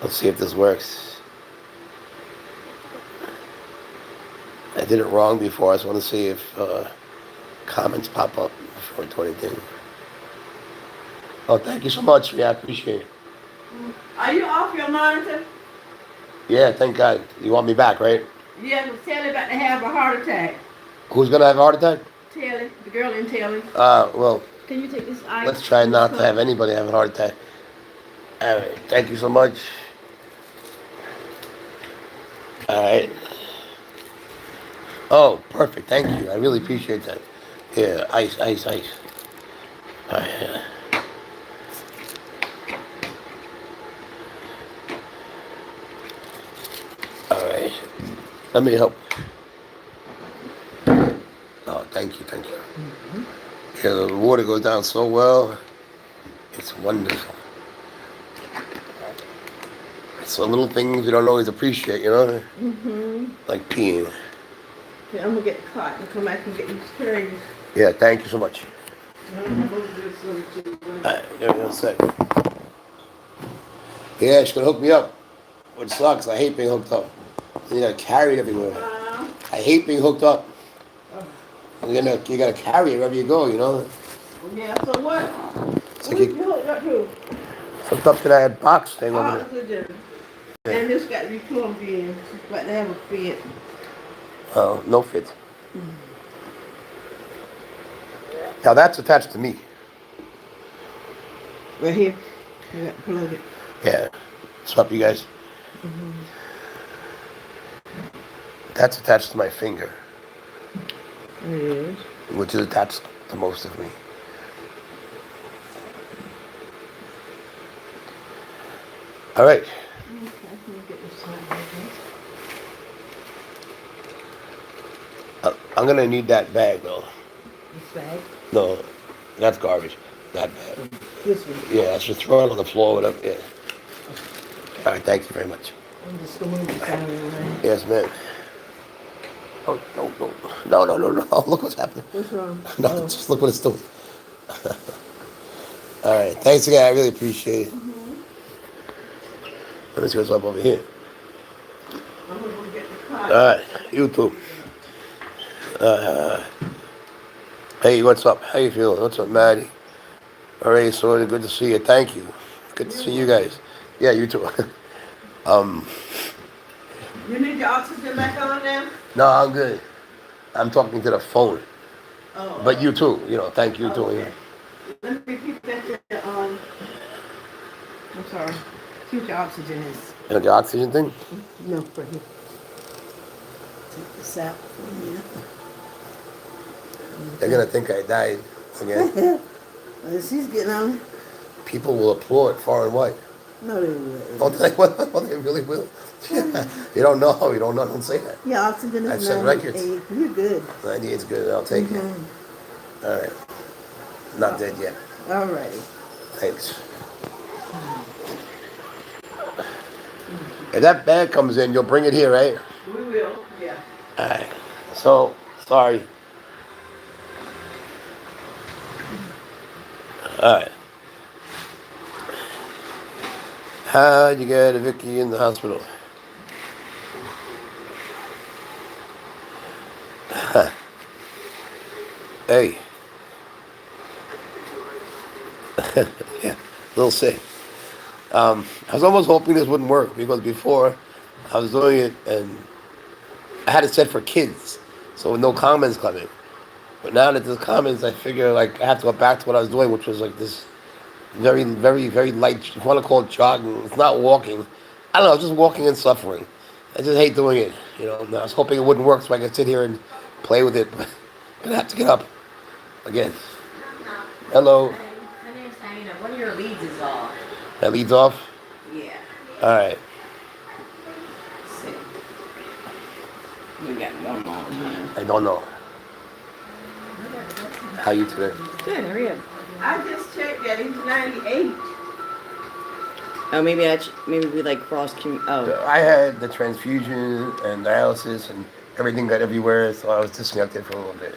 Let's see if this works. I did it wrong before. I just want to see if comments pop up before I do anything. Oh, thank you so much. Yeah, I appreciate it. Are you off your monitor? Yeah, thank God. You want me back, right? Yeah, but Telly about to have a heart attack. Who's going to have a heart attack? Telly, the girl in Telly. Well, Can you take this ice? let's try in this not to have cup? anybody have a heart attack. All right, thank you so much. All right. Oh, perfect. Thank you. I really appreciate that. Yeah, ice, ice, ice. All right. Yeah. All right. Let me help. Oh, thank you, thank you. Yeah, the water goes down so well. It's wonderful. So little things you don't always appreciate, you know? Like peeing. Yeah, I'm gonna get the cot and come back and get these curries. Yeah, thank you so much. I'm gonna do this little too. All right, give me 1 second. Yeah, she's gonna hook me up. Which sucks. I hate being hooked up. You gotta carry it everywhere. I hate being hooked up. You gotta carry it wherever you go, you know? Yeah, so what? It's What like you you hooked up to? hooked up to that box thing over there. Oxygen. Yeah. And this got to be plugged in. It's got to have a fit. Oh, no fit. Now that's attached to me. Right here. You got to plug it. Yeah. What's up, you guys? That's attached to my finger, It is. which is attached to most of me. All right. Okay, let me get this side right here. I'm gonna need that bag though. This bag. No, that's garbage. That bag. This one. Yeah, just throw it on the floor. Whatever. Yeah. All right. Thank you very much. I'm just going to move this out of the way. Yes, ma'am. Oh, no. Look what's happening. What's wrong? No, just look what it's doing. All right. Thanks again. I really appreciate it. Let me see what's up over here. I'm going to go get the cot. All right. You too. Hey, what's up? How you feeling? What's up, Maddie? All right, so good to see you. Thank you. Good to see you guys. Yeah, you too. You need your oxygen back on now? No, I'm good. I'm talking to the phone. Oh. But you too. Thank you too. Okay. Let me keep that there on. I'm sorry. Keep your oxygen is. You know the oxygen thing? No, for here. Take this out for me. They're gonna think I died again. She's getting on. People will applaud far and wide. No, they will. Oh, they will. Oh, they really will. You don't know. You don't know. Don't say that. Yeah, oxygen is I've set 98. records. You're good. 98's good. I'll take it. All right. Not dead yet. All right. Thanks. If that bag comes in, you'll bring it here, right? We will. Yeah. All right. So, sorry. All right. How'd you get Vicky in the hospital? Hey. Yeah, a little sick. I was almost hoping this wouldn't work because before I was doing it and I had it set for kids, so no comments coming. But now that there's comments, I figure like I have to go back to what I was doing, which was like this very, very, very light. If you want to call it jogging, it's not walking. I don't know, it's just walking and suffering. I just hate doing it. And I was hoping it wouldn't work so I could sit here and play with it, but I'm gonna have to get up again. Hello. My name's Diana. One of your leads is off. That leads off. Yeah. All right. Sick. We got one more. I don't know. How you today? Good. How are you? I just checked that. He's 98. Oh, maybe we like cross. Oh. I had the transfusion and dialysis and everything got everywhere, so I was disconnected for a little bit.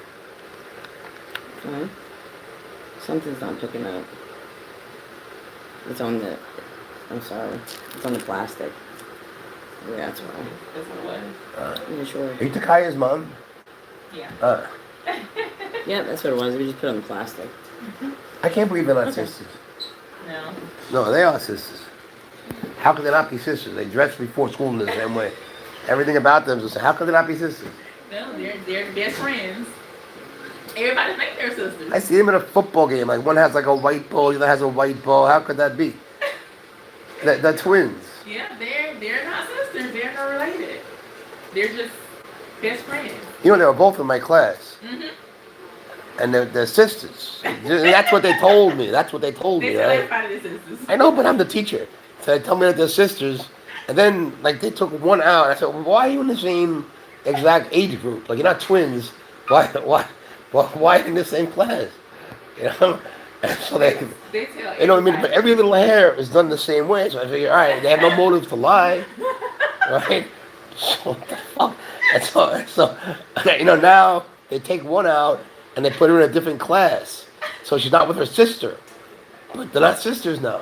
Fine. Something's not picking up. It's on the I'm sorry. It's on the plastic. Yeah, that's why. That's what it was. Yeah, sure. Are you Takaya's mom? Yeah. Yeah, that's what it was. We just put it on the plastic. I can't believe they're not Okay. sisters. No. No, they are sisters. How could they not be sisters? They dress before school in the same way. Everything about them is just, how could they not be sisters? No, they're best friends. Everybody think they're sisters. I see them in a football game. Like one has like a white ball, the other has a white ball. How could that be? They're twins. Yeah, they're not sisters. They're not related. They're just best friends. You know, they were both in my class. Mm-hmm. And they're sisters. That's what they told me. That's what they told They me, tell right? everybody they're sisters. I know, but I'm the teacher. So they tell me that they're sisters. And then, like, they took one out. I said, well, why are you in the same exact age group? Like, you're not twins. Why in the same class? You know? And so They tell you know what I mean? But everybody. every little hair is done the same way. So I figure, all right, they have no motive to lie. Right? So, what the fuck? And so, you know, now they take one out and they put her in a different class. So she's not with her sister. But they're not sisters now.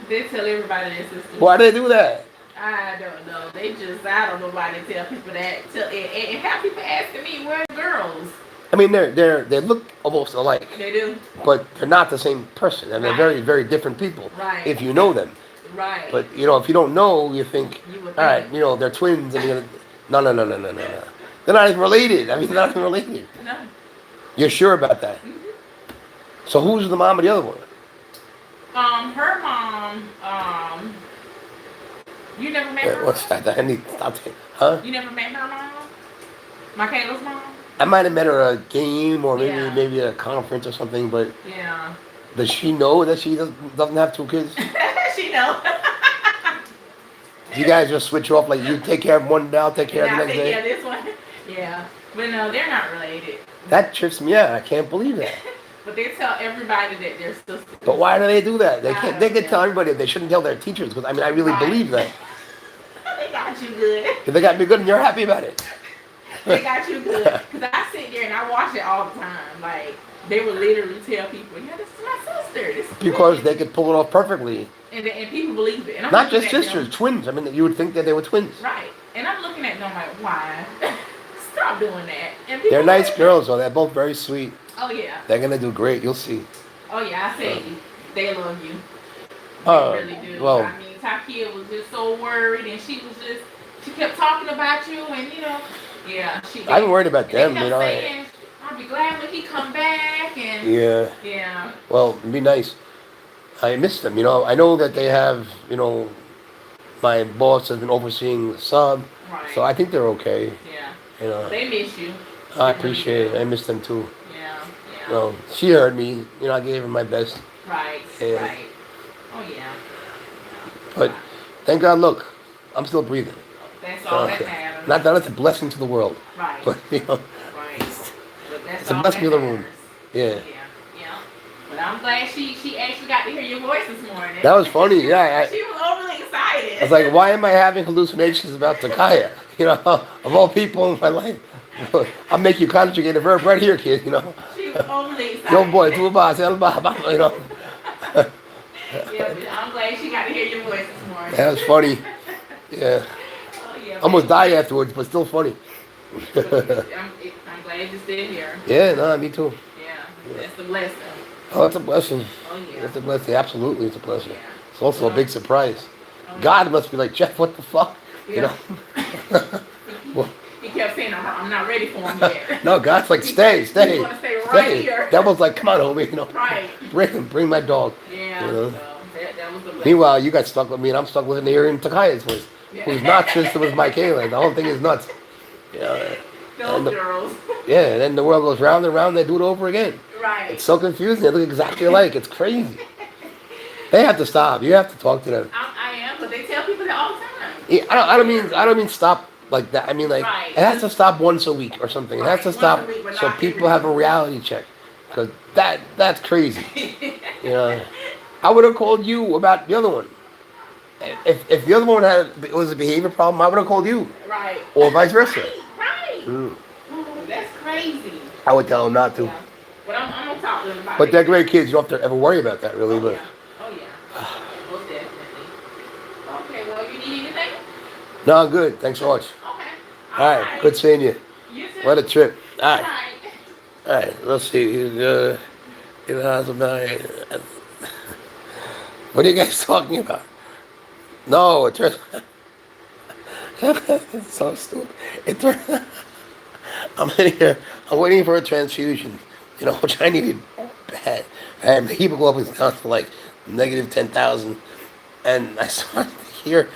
They tell everybody they're sisters. Why do they do that? I don't know. I don't know why they tell people that. And have people asking me, where are the girls? I mean, they look almost alike, They do. but they're not the same person, and they're very, very different people. Right. If you know them, Right. but you know, if you don't know, you think, You would all right, think. you know, they're twins, and you're gonna, no. They're not even related. I mean, they're not even related. No. You're sure about that? So who's the mom of the other one? Her mom, you never met her What's mom? that? I need stop it. Huh? You never met her mom? Michaela's mom? I might have met her at a game or Yeah. maybe at a conference or something, but Yeah. does she know that she doesn't have two kids? She know. You guys just switch off, like you take care of one now, take care of the Yeah, next yeah, day? this one. Yeah. But no, they're not related. That trips me out. I can't believe that. But they tell everybody that they're sisters. But why do they do that? They I can't. don't They can know. tell everybody. They shouldn't tell their teachers because I mean I really Right. believe that. They got you good. If they got me good and you're happy about it. They got you good. Because I sit there and I watch it all the time. Like, they would literally tell people, yeah, this is my sister. This is Because twins." they could pull it off perfectly. And people believe it. And I'm Not looking just at sisters, them- twins. I mean, you would think that they were twins. Right. And I'm looking at them like, why? Stop doing that. And people They're nice like- girls, though. They're both very sweet. Oh, yeah. They're gonna do great. You'll see. Oh, yeah, I say they love you. Oh, They really do. well. I mean, Takia was just so worried and she kept talking about you and, you know, yeah. I've been worried about and they them. kept You know. saying, I'll be glad when he come back and, Yeah. yeah. Well, it'd be nice. I miss them. You know. I know that they have. You know, my boss has been overseeing the sub, Right. so I think they're okay. Yeah. You know. They miss you. I appreciate it. I miss them too. Yeah. Yeah. Well, she heard me. You know, I gave her my best. Right. Yeah. Right. Oh, yeah. But thank God, look, I'm still breathing. That's all that matters. Not that it's a blessing to the world, Right. but you know, Right. But that's it's a all blessing that to the room. matters. Yeah. Yeah. Yeah. But I'm glad she actually got to hear your voice this morning. That was funny. Yeah, She was overly excited. I was like, why am I having hallucinations about Takaya? You know, of all people in my life, I'll make you conjugate a verb right here, kid. You know, She was overly excited. yo boy, do a boss, you know. Yeah, but I'm glad she got to hear your voice this morning. That was funny. Yeah, Oh, yeah, almost but- died afterwards, but still funny. I'm glad you're still here. Yeah, no, me too. Yeah, that's the blessing. Oh, it's a blessing. Oh, yeah. It's a blessing. Absolutely, it's a blessing. Yeah. It's also a big surprise. Oh, yeah. God must be like, Jeff, what the fuck? You Yeah. know? Well, He kept saying, I'm not ready for him yet. no, God's like, stay. He's gonna stay right here. Devil's like, come on, homie, you know. Right. Bring my dog. Yeah, You know? so that was the blessing. Meanwhile, you got stuck with me, and I'm stuck with hearing Takaya's voice, Yeah. who's not sister with Michaela. The whole thing is nuts. Yeah, Those and the- girls. yeah. And then the world goes round and round. They do it over again. Right. It's so confusing. They look exactly alike. It's crazy. They have to stop. You have to talk to them. I am, but they tell people that all the time. Yeah, I don't mean stop like that. I mean like Right. it has to stop once a week or something. It has Right, to once stop a week, but so not people every have a week. reality check. Because that's crazy. You know, I would have called you about the other one. If the other one was a behavior problem, I would have called you, Right. or vice versa. Right. Mm. That's crazy. I would tell them not to. Yeah. But I'm gonna talk to them about But it. they're great kids. You don't have to ever worry about that, really. Oh, But yeah. Oh, yeah. Most definitely. definitely. Okay, well, you need anything? No, I'm good. Thanks so much. Okay. All All right, good right. seeing you. You too. What a trip. All All right, right. all right. Let's see. What are you guys talking about? No, it turns. It's so stupid. It turns. I'm sitting here. I'm waiting for a transfusion. Which I needed bad. And my hemoglobin's down to like negative 10,000, and I started to hear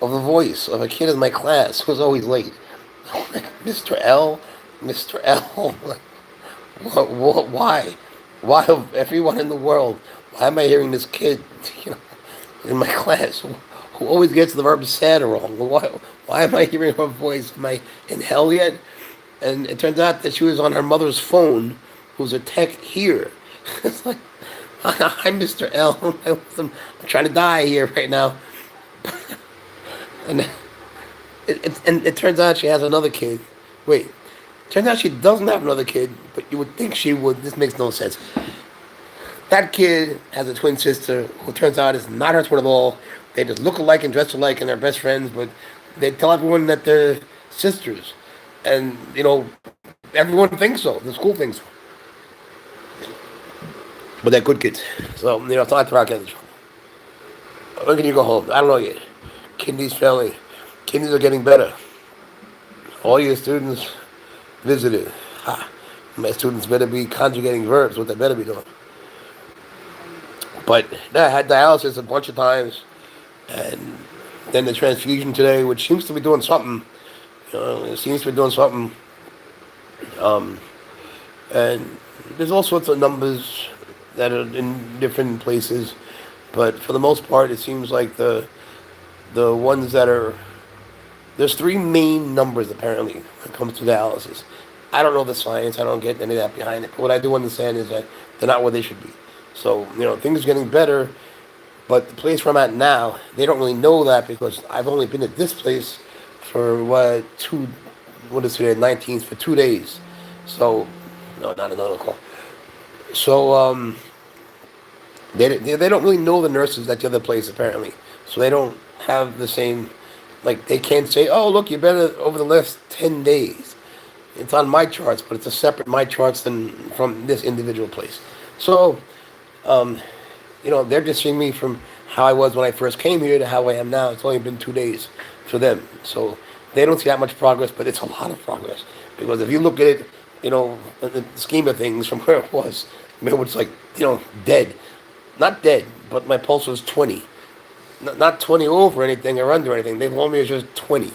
of the voice of a kid in my class who was always late. I'm like, Mr. L, Mr. L. Like, what? Why? Why of everyone in the world? Why am I hearing this kid? You know, in my class who always gets the verb sad wrong. Why am I hearing her voice? Am I in hell yet? And it turns out that she was on her mother's phone, who's a tech here. It's like, I'm Mr. L. I'm trying to die here right now. And it turns out she has another kid. Wait, turns out she doesn't have another kid, but you would think she would. This makes no sense. That kid has a twin sister who turns out is not her twin at all. They just look alike and dress alike and they're best friends, but they tell everyone that they're sisters. And, everyone thinks so. The school thinks so. But they're good kids. So, it's not to rock out the trouble. When can you go home? I don't know yet. Kidneys failing. Kidneys are getting better. All your students visited. Ha. My students better be conjugating verbs, what they better be doing. But I had dialysis a bunch of times, and then the transfusion today, which seems to be doing something. It seems to be doing something. And there's all sorts of numbers that are in different places, but for the most part, it seems like the ones that are there's three main numbers apparently when it comes to dialysis. I don't know the science. I don't get any of that behind it. But what I do understand is that they're not where they should be. So things are getting better. But the place where I'm at now, they don't really know that because I've only been at this place for what is today, 19th, for 2 days. So, no, not another call. So, they don't really know the nurses at the other place apparently. So they don't have the same, like they can't say, oh look, you're better over the last 10 days. It's on my charts, but it's a separate my charts than from this individual place. So, they're just seeing me from how I was when I first came here to how I am now. It's only been 2 days for them. So they don't see that much progress, but it's a lot of progress. Because if you look at it, in the scheme of things from where it was, it was like, dead. Not dead, but my pulse was 20. Not 20 over anything or under anything. They told me it was just 20.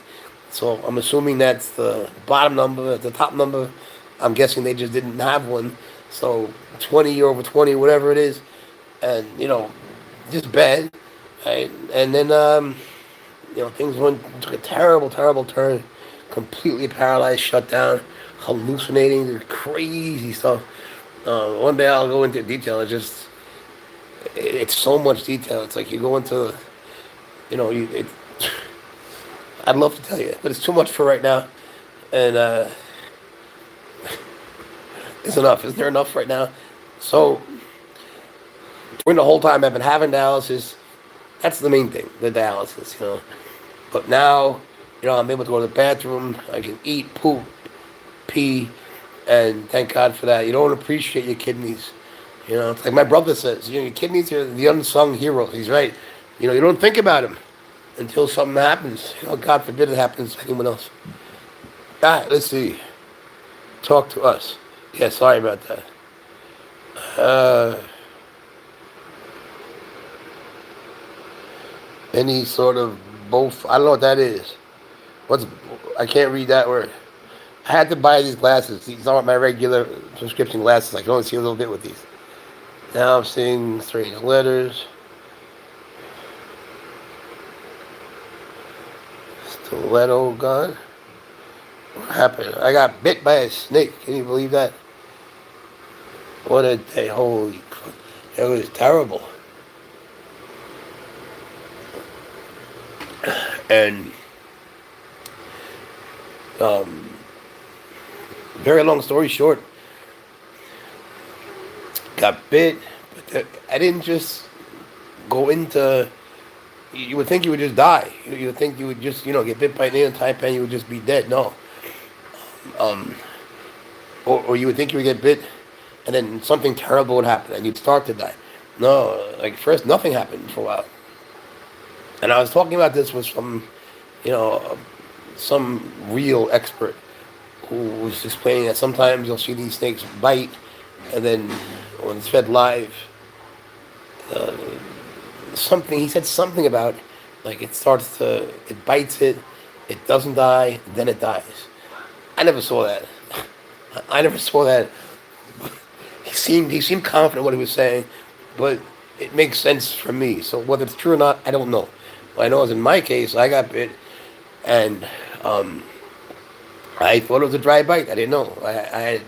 So I'm assuming that's the bottom number. The top number, I'm guessing they just didn't have one. So 20 over 20, whatever it is. And, just bad. Right? And then, things took a terrible, terrible turn. Completely paralyzed, shut down, hallucinating, crazy stuff. One day I'll go into detail. It's so much detail. It's like you go into, I'd love to tell you, but it's too much for right now. And it's enough. Is there enough right now? So during the whole time I've been having dialysis, that's the main thing, the dialysis, But now, I'm able to go to the bathroom. I can eat, poop, pee, and thank God for that. You don't appreciate your kidneys. It's like my brother says, your kidneys are the unsung heroes. He's right. You don't think about them until something happens. God forbid it happens to anyone else. All right, let's see. Talk to us. Yeah, sorry about that. Any sort of both. I don't know what that is. I can't read that word. I had to buy these glasses. These aren't my regular prescription glasses. I can only see a little bit with these. Now I'm seeing strange letters. Stiletto gun. What happened? I got bit by a snake. Can you believe that? What a day. Holy crap. It was terrible. And very long story short, got bit, but I didn't just go into you would think you would just die. You would think you would just, get bit by an alien type and you would just be dead. No. Um, or you would think you would get bit and then something terrible would happen and you'd start to die. No, like first nothing happened for a while. And I was talking about this with you know, some real expert who was explaining that sometimes you'll see these snakes bite and then when it's fed live, uh, he said something about like it bites it doesn't die, then it dies. I never saw that. I never saw that. He seemed confident in what he was saying, but it makes sense for me. So whether it's true or not, I don't know. What I know is in my case, I got bit, and I thought it was a dry bite. I didn't know. I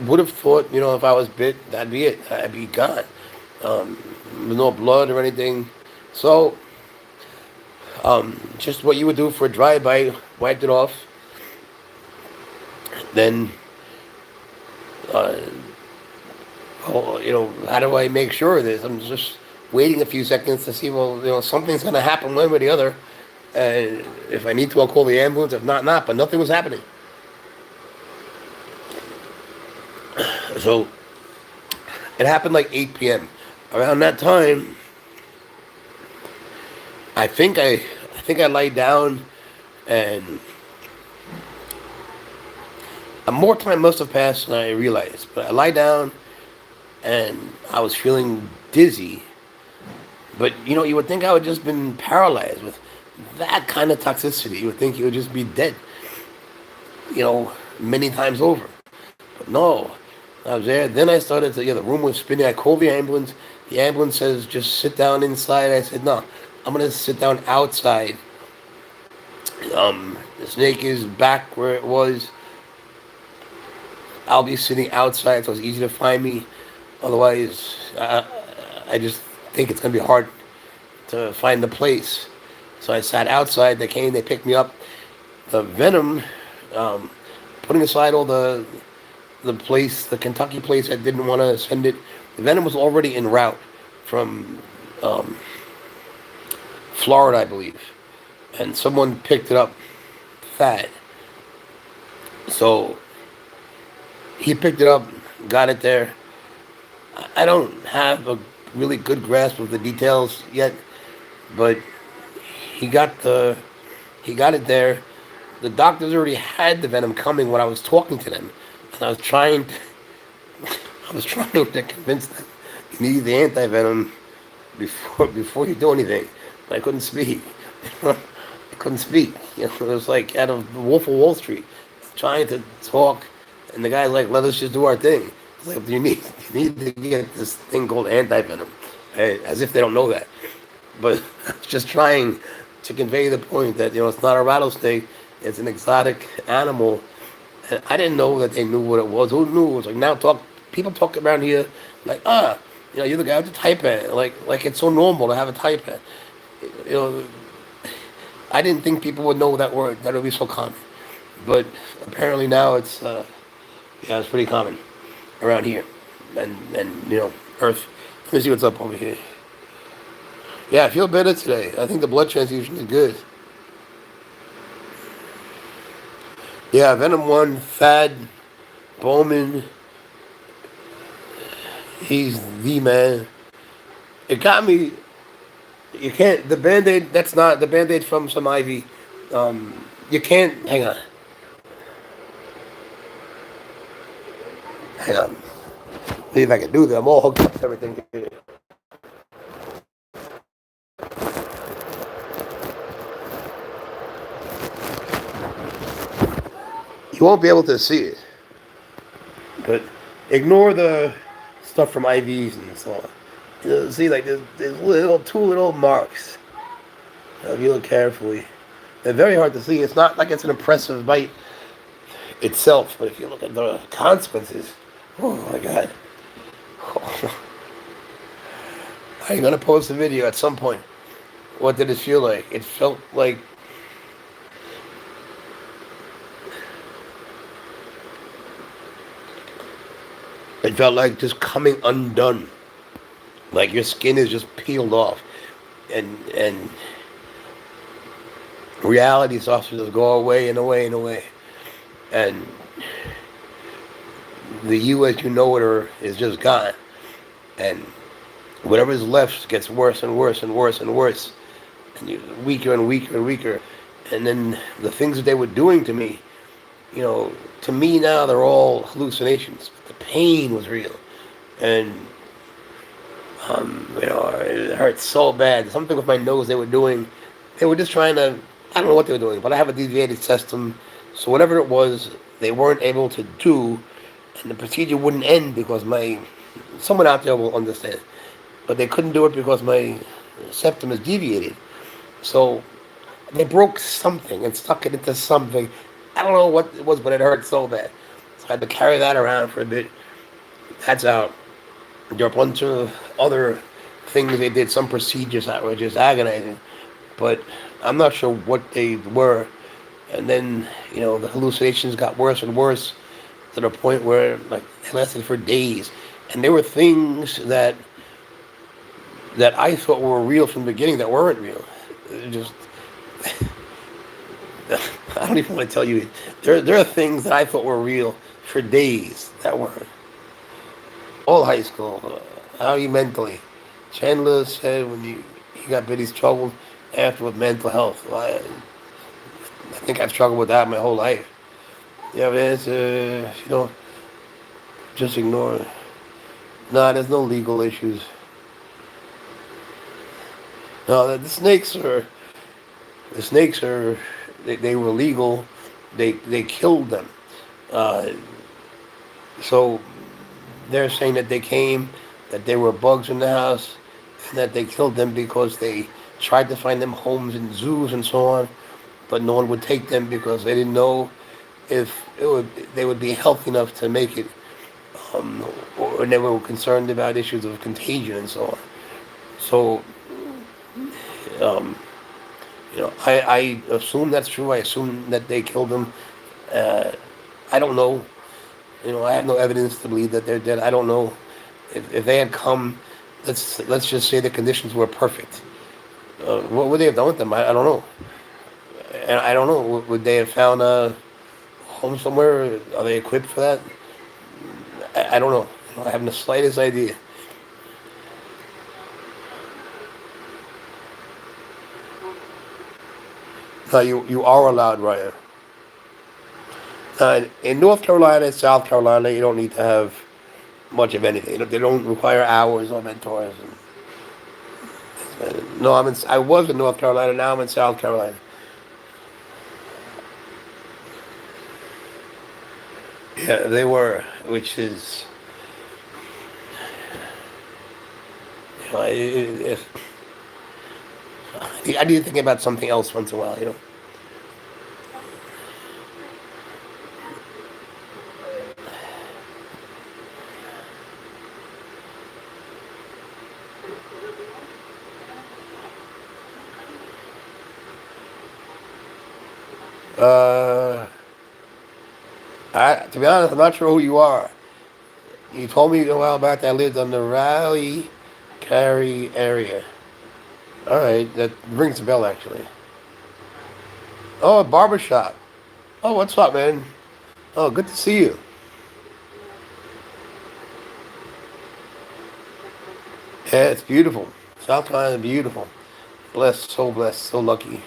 would have thought, if I was bit, that'd be it. I'd be gone. With no blood or anything. So, just what you would do for a dry bite, wiped it off. Then, how do I make sure of this? I'm just waiting a few seconds to see, well, something's going to happen one way or the other. And if I need to, I'll call the ambulance. If not, not. But nothing was happening. So, it happened like 8 p.m. Around that time, I think I laid down and more time must have passed than I realized. But I lie down and I was feeling dizzy. But you would think I would just been paralyzed with that kind of toxicity. You would think you would just be dead. Many times over. But no, I was there. Then I started to. The room was spinning. I called the ambulance. The ambulance says just sit down inside. I said no, I'm gonna sit down outside. The snake is back where it was. I'll be sitting outside, so it's easy to find me. Otherwise, I just think it's going to be hard to find the place. So I sat outside. They came. They picked me up. The venom, putting aside all the Kentucky place, I didn't want to send it. The venom was already en route from Florida, I believe, and someone picked it up. Fat. So he picked it up, got it there. I don't have a really good grasp of the details yet, but he got it there. The doctors already had the venom coming when I was talking to them, and I was trying to convince them you need the anti-venom before you do anything. But I couldn't speak. I couldn't speak. It was like out of the Wolf of Wall Street, trying to talk. And the guy's like, let us just do our thing. It's like, you need to get this thing called anti-venom. As if they don't know that. But just trying to convey the point that, it's not a rattlesnake. It's an exotic animal. And I didn't know that they knew what it was. Who knew? It was like people talk around here like, you're the guy with the type pad. Like it's so normal to have a type pad. I didn't think people would know that word. That would be so common. But apparently now it's pretty common around here. And Earth. Let me see what's up over here. Yeah, I feel better today. I think the blood transfusion is good. Yeah, Venom 1, Thad, Bowman. He's the man. It got me. You can't. The Band-Aid, that's not. The Band-Aid from some Ivy. You can't. Hang on. Hang on. See if I can do that. I'm all hooked up to everything here. You won't be able to see it. But ignore the stuff from IVs and so on. See, like, there's two little marks. If you look carefully. They're very hard to see. It's not like it's an impressive bite itself, but if you look at the consequences, oh my God. I'm going to post a video at some point. What did it feel like? It felt like just coming undone. Like your skin is just peeled off. and reality starts to just go away and away and away, and the you as you know it is just gone, and whatever is left gets worse and worse and worse and worse, and you're weaker and weaker and weaker, and then the things that they were doing to me, to me now they're all hallucinations. But the pain was real, and it hurt so bad. Something with my nose they were doing. They were just trying to. I don't know what they were doing, but I have a deviated septum, so whatever it was, they weren't able to do, and the procedure wouldn't end because someone out there will understand, but they couldn't do it because my septum is deviated. So they broke something and stuck it into something. I don't know what it was, but it hurt so bad. So I had to carry that around for a bit. That's out. There are a bunch of other things they did, some procedures that were just agonizing, but I'm not sure what they were. And then, the hallucinations got worse and worse to the point where, like, they lasted for days. And there were things that I thought were real from the beginning that weren't real. It just, I don't even want to tell you. There are things that I thought were real for days that weren't. All high school, how are you mentally? Chandler said when he got Biddy's trouble after with mental health. Well, I think I've struggled with that my whole life. Yeah, but just ignore it. No, there's no legal issues. No, the snakes are, they were legal. They killed them. Uh, so they're saying that they came, that there were bugs in the house, and that they killed them because they tried to find them homes in zoos and so on, but no one would take them because they didn't know if they would be healthy enough to make it, or they were concerned about issues of contagion and so on. So, um, I assume that's true. I assume that they killed them. Uh, I don't know. I have no evidence to believe that they're dead. I don't know if they had come. Let's just say the conditions were perfect. What would they have done with them? I don't know. And I don't know. Would they have found a home somewhere? Are they equipped for that? I don't know. I haven't the slightest idea. No, you are allowed, Ryan. In North Carolina and South Carolina, you don't need to have much of anything. They don't require hours or mentors. No, I was in North Carolina. Now I'm in South Carolina. Yeah, they were, which is, if I need to think about something else once in a while. Uh, to be honest, I'm not sure who you are. You told me a while back that I lived on the Raleigh Cary area. All right, that rings a bell actually. Oh, a barbershop. Oh, what's up, man? Oh, good to see you. Yeah, it's beautiful. South Carolina is beautiful. Blessed, so lucky.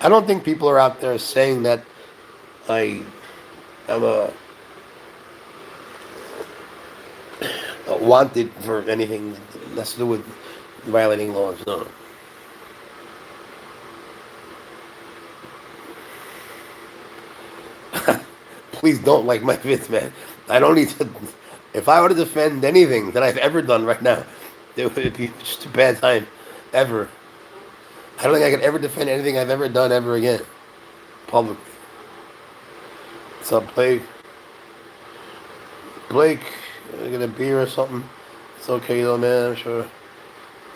I don't think people are out there saying that I am wanted for anything that's to do with violating laws. No. Please don't like my vids, man. I don't need to. If I were to defend anything that I've ever done right now, it would be just a bad time, ever. I don't think I could ever defend anything I've ever done ever again, publicly. What's up, Blake? Blake, get a beer or something. It's okay though, man. I'm sure.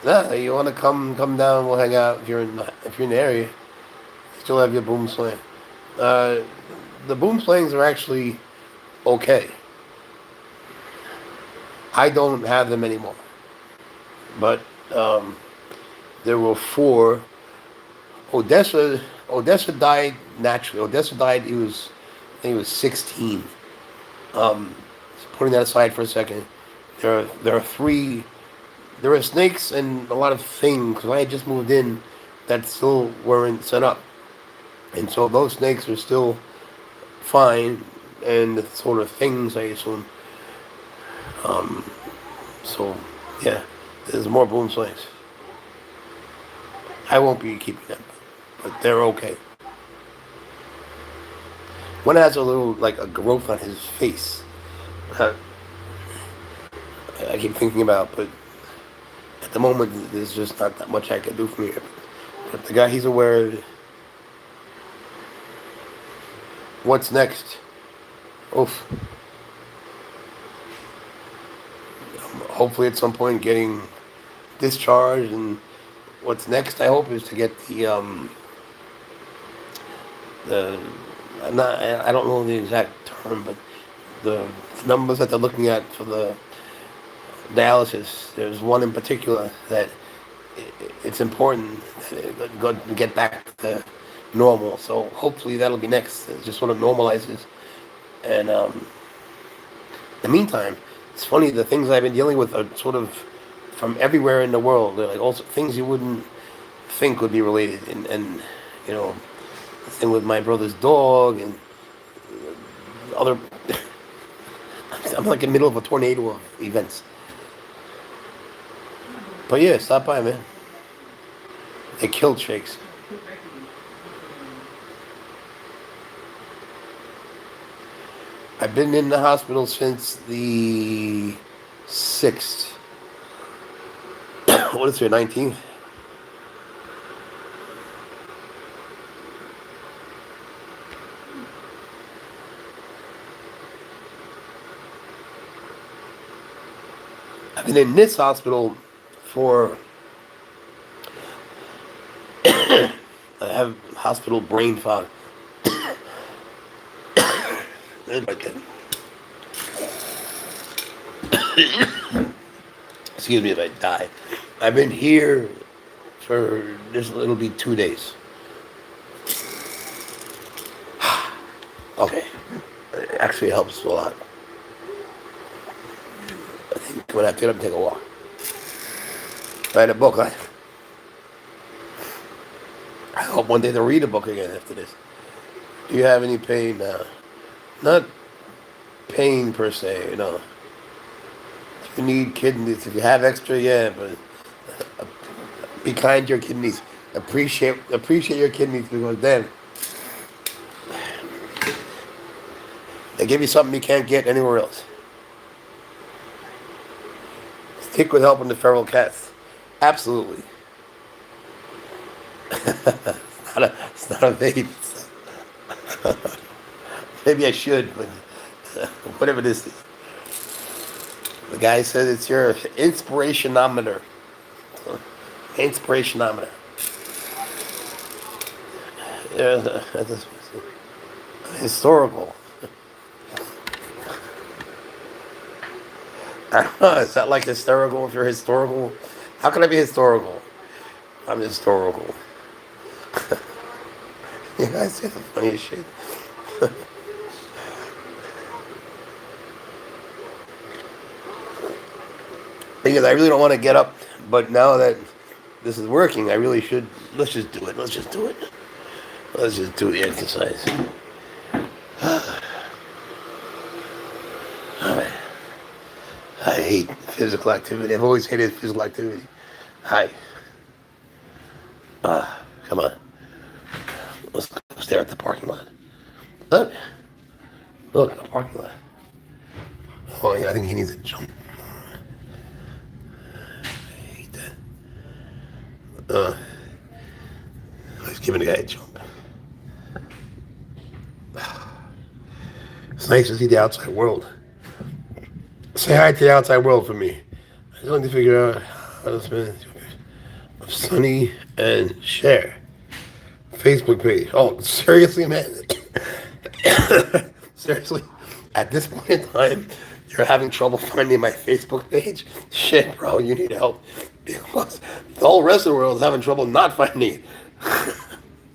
Nah, you want to come down? We'll hang out if you're in the area. Still have your boom slang. The boom slangs are actually okay. I don't have them anymore. But there were four. Odessa died naturally. Odessa died. I think he was 16. Um, Putting that aside for a second, there are three. There are snakes and a lot of things. 'Cause I had just moved in that still weren't set up, and so those snakes are still fine, and the sort of things I assume. Um, so yeah, there's more boom snakes. I won't be keeping them, but they're okay. One has a little like a growth on his face. Uh, I keep thinking about, but at the moment there's just not that much I can do from here. But the guy, he's aware of what's next. Oof. Hopefully at some point getting discharged, and what's next I hope is to get the I don't know the exact term, but the numbers that they're looking at for the dialysis. There's one in particular that it's important to get back to normal. So hopefully that'll be next. It just sort of normalizes. And in the meantime, it's funny, the things I've been dealing with are sort of from everywhere in the world. They're like also things you wouldn't think would be related. And you know, the thing with my brother's dog and other. I'm like in the middle of a tornado of events. But yeah, stop by, man. They killed shakes. I've been in the hospital since the 6th. What is it, 19th? I've been in this hospital for I have hospital brain fog. Excuse me if I die. I've been here for this. It'll be 2 days. Okay, it actually helps a lot. I think when I get up and take a walk. Write a book. I hope one day to read a book again after this. Do you have any pain now? Not pain per se, you know. If you need kidneys, if you have extra, yeah, but be kind to your kidneys. Appreciate your kidneys, because then they give you something you can't get anywhere else. Stick with helping the feral cats. Absolutely. It's not a baby. Maybe I should, but whatever this is. The guy says it's your inspirationometer. Inspirationometer. That's historical. I don't know, is that like hysterical if you're historical? How can I be historical? I'm historical. You guys say the funniest shit. Because I really don't want to get up, but now that this is working, I really should. Let's just do it. Let's just do it. Let's just do the exercise. Alright. I hate physical activity. I've always hated physical activity. Hi. Come on. Let's go stare at the parking lot. Look. Look, the parking lot. Oh, yeah, I think he needs a jump. I hate that. He's giving the guy a jump. It's nice to see the outside world. Say hi to the outside world for me. I just want to figure out how to spend of Sunny and share. Facebook page. Oh, seriously, man? Seriously? At this point in time, You're having trouble finding my Facebook page? Shit, bro, you need help. Because the whole rest of the world is having trouble not finding it.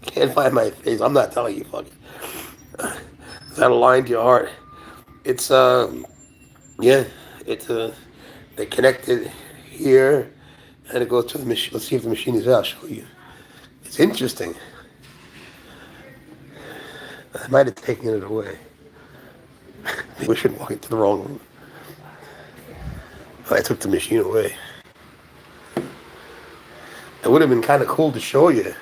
Can't find my face. I'm not telling you, fuck it. Is that aligned to your heart? It's, yeah, it's, they connected here, and it goes to the machine. Let's see if the machine is there. I'll show you. It's interesting. I might have taken it away. We should walk into the wrong room. I took the machine away. It would have been kind of cool to show you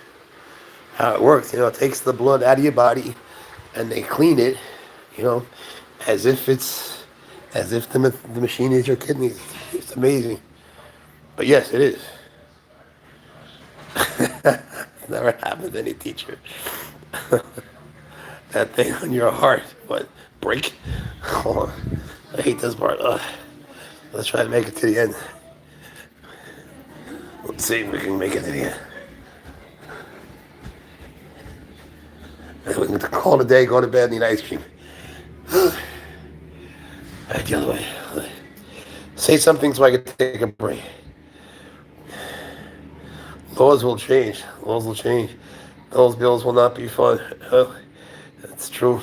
how it works. You know, it takes the blood out of your body, and they clean it, you know, as if the machine is your kidneys. It's amazing. But yes, it is. Never happened to any teacher. That thing on your heart, what, break? Oh, I hate this part. Let's try to make it to the end. Let's see if we can make it to the end. And we can call it a day, go to bed, and eat ice cream. All right, the other way. Say something so I can take a break. Laws will change. Laws will change. Those bills will not be fun. That's true.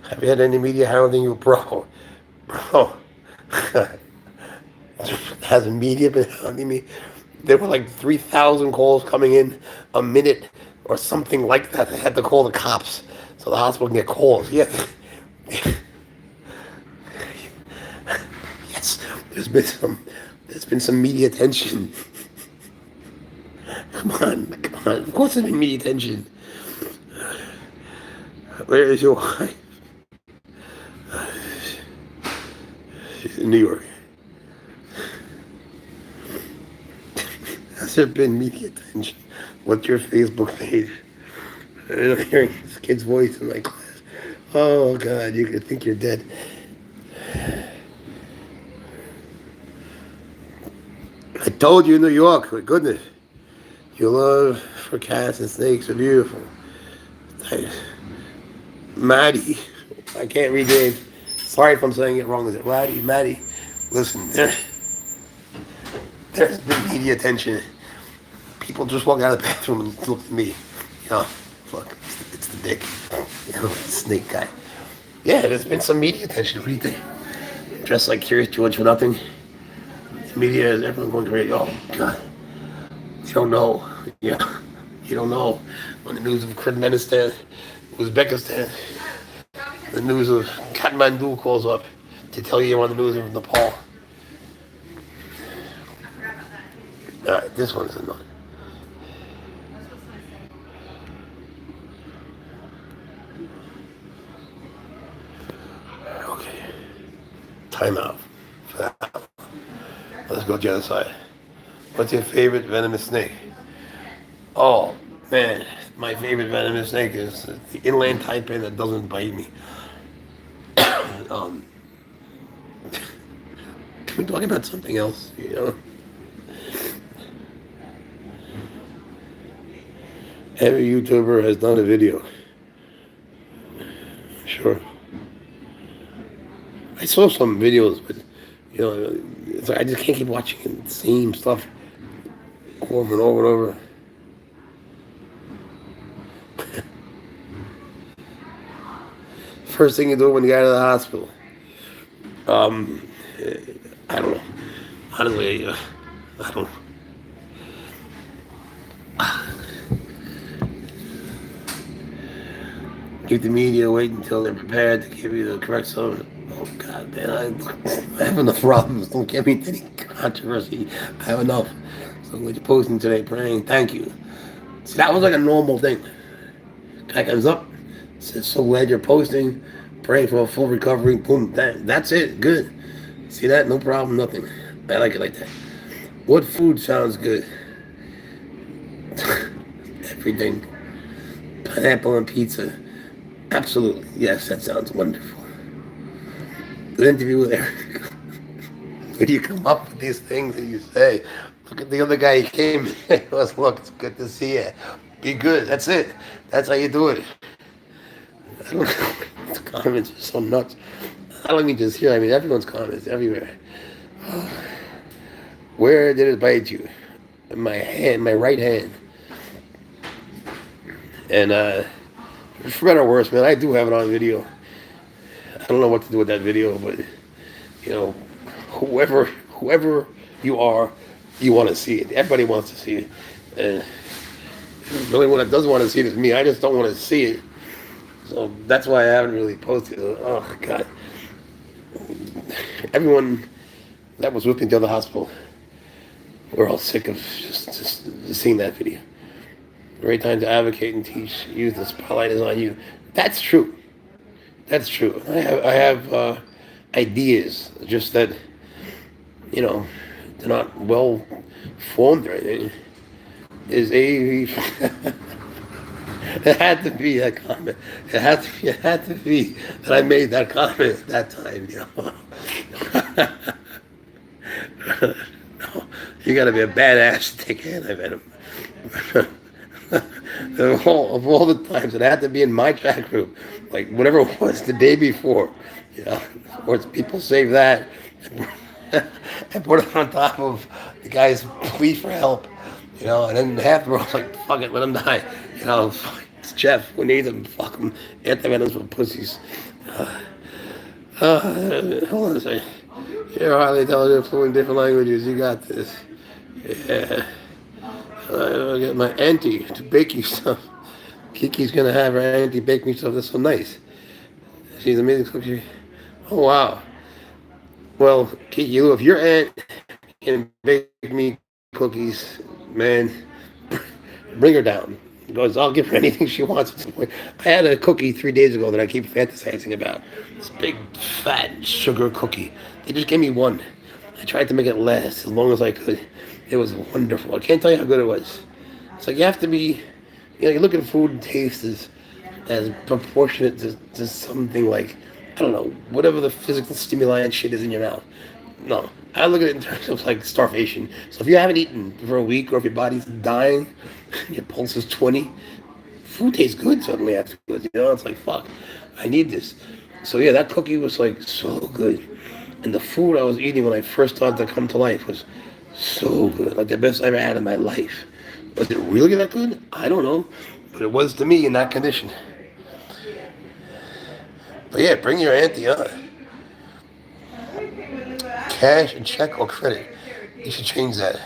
Have you had any media hounding you, bro? Bro. Has the media been hounding me? There were like 3,000 calls coming in a minute or something like that. They had to call the cops so the hospital can get calls. Yeah. Yes. There's been some media attention. Come on. Of course there's been media attention. Where is your wife? She's in New York. Has there been media attention? What's your Facebook page? I'm hearing this kid's voice in my class. Oh, God, you could think you're dead. I told you, New York, my goodness. Your love for cats and snakes are beautiful. Maddie, I can't read your name. Sorry if I'm saying it wrong. Is it Maddie? Listen, there's been media attention. People just walk out of the bathroom and look at me. You know, look, it's the dick. You know, the snake guy. Yeah, there's been some media attention. What do you think? Dressed like Curious George for nothing. The media is everyone going crazy. Oh, God. You don't know. Yeah, you don't know. On the news of Kyrgyzstan, Uzbekistan, the news of Kathmandu calls up to tell you you're on the news of Nepal. Alright, this one's annoying. Okay. Time out for that. Let's go to the other side. What's your favorite venomous snake? Oh, man. My favorite venomous snake is the inland taipan that doesn't bite me. We're talking about something else, you know? Every YouTuber has done a video. Sure. I saw some videos, but, you know, it's like I just can't keep watching the same stuff over and over and over. First thing you do when you get out of the hospital. I don't know. Honestly, I don't know. Keep the media wait until they're prepared to give you the correct song. Oh, God, man, I have enough problems. Don't get me into any controversy. I have enough. So what you're posting today, praying, thank you. See, that was like a normal thing. Guy comes up, says, so glad you're posting, praying for a full recovery, boom, bang. That's it, good. See that? No problem, nothing. I like it like that. What food sounds good? Everything. Pineapple and pizza. Absolutely. Yes, that sounds wonderful. Good interview with Eric. When you come up with these things that you say, look at the other guy he came in. Look, it's good to see you. Be good. That's it. That's how you do it. I don't know. The comments are so nuts. I don't mean just here. I mean everyone's comments everywhere. Where did it bite you? In my hand, my right hand. And for better or worse, man, I do have it on video. I don't know what to do with that video, but you know, whoever you are, you want to see it. Everybody wants to see it. And the only one that doesn't want to see it is me. I just don't want to see it. So that's why I haven't really posted it. Oh God. Everyone that was with me to the hospital, we're all sick of just seeing that video. Great time to advocate and teach youth. The spotlight is on you. That's true. That's true. I have ideas, just that, you know, they're not well formed or anything. Is a it had to be that comment. It had to be that I made that comment at that time, you know. No, you gotta be a badass to take anti-venom. Of all the times it had to be in my chat group, like whatever it was the day before, you know, of course people save that and put it on top of the guy's plea for help, you know, and then half the world's like, fuck it, let him die, you know, it's Jeff, we need him, fuck him, anti-venoms for pussies. Hold on a second. You're highly intelligent, fluent in different languages, you got this. Yeah. I'll get my auntie to bake you stuff. Kiki's gonna have her auntie bake me stuff. That's so nice. She's an amazing cookie. Oh wow. Well, Kiki, if your aunt can bake me cookies, man, bring her down. Because I'll give her anything she wants at some point. I had a cookie 3 days ago that I keep fantasizing about. This big, fat sugar cookie. They just gave me one. I tried to make it last as long as I could. It was wonderful. I can't tell you how good it was. It's like you have to be, you know, you look at food and taste as proportionate to something like, I don't know, whatever the physical stimuli and shit is in your mouth. No, I look at it in terms of like starvation. So if you haven't eaten for a week, or if your body's dying, your pulse is 20, food tastes good suddenly afterwards. You know, it's like, fuck, I need this. So yeah, that cookie was like so good. And the food I was eating when I first started to come to life was so good, like the best I ever had in my life. Was it really that good? I don't know, but it was to me in that condition. But yeah, bring your auntie on. Cash and check or credit. You should change that.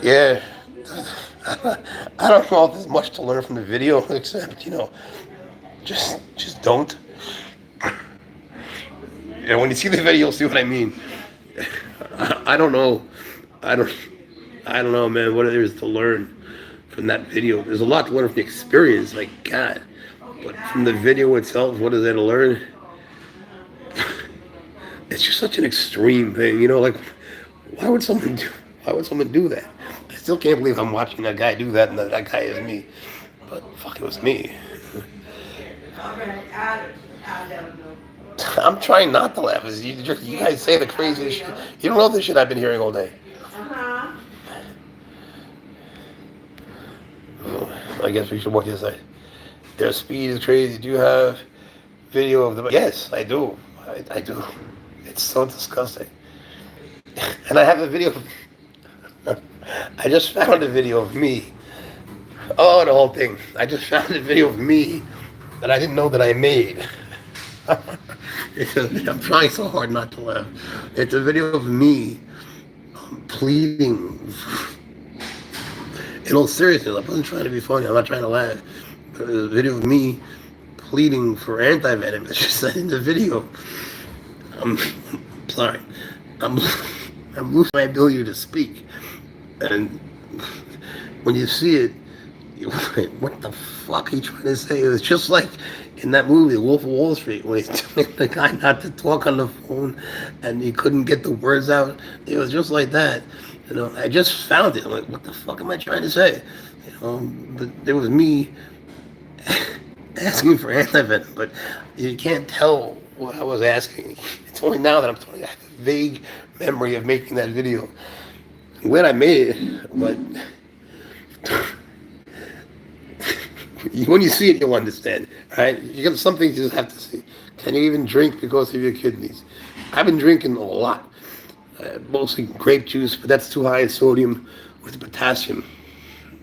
Yeah. I don't know if there's much to learn from the video, except, you know, just don't. Yeah, when you see the video, you'll see what I mean. I don't know. I don't know, man, what there is to learn from that video. There's a lot to learn from the experience, like, God. But from the video itself, what is there to learn? It's just such an extreme thing, you know, like, why would someone do that? I still can't believe I'm watching that guy do that, and that guy is me. But fuck, it was me. I'm trying not to laugh. You guys say the craziest shit. You don't know the shit I've been hearing all day. I guess we should watch this. Their speed is crazy. Do you have video of them? Yes, I do. I do. It's so disgusting. And I have a video. I just found a video of me. Oh, the whole thing. I just found a video of me that I didn't know that I made. I'm trying so hard not to laugh. It's a video of me pleading. In all seriousness, I wasn't trying to be funny. I'm not trying to laugh. But it was a video of me pleading for anti-venom. It's just that in the video, I'm sorry. I'm losing my ability to speak. And when you see it, you're like, what the fuck are you trying to say? It was just like in that movie, The Wolf of Wall Street, where he's telling the guy not to talk on the phone and he couldn't get the words out. It was just like that. You know, I just found it. I'm like, what the fuck am I trying to say? You know, but it was me asking for anti-venom, but you can't tell what I was asking. It's only now that I'm telling you, I have a vague memory of making that video. I'm glad I made it, but when you see it, you'll understand, right? You got some things you just have to see. Can you even drink because of your kidneys? I've been drinking a lot. Mostly grape juice, but that's too high in sodium with potassium.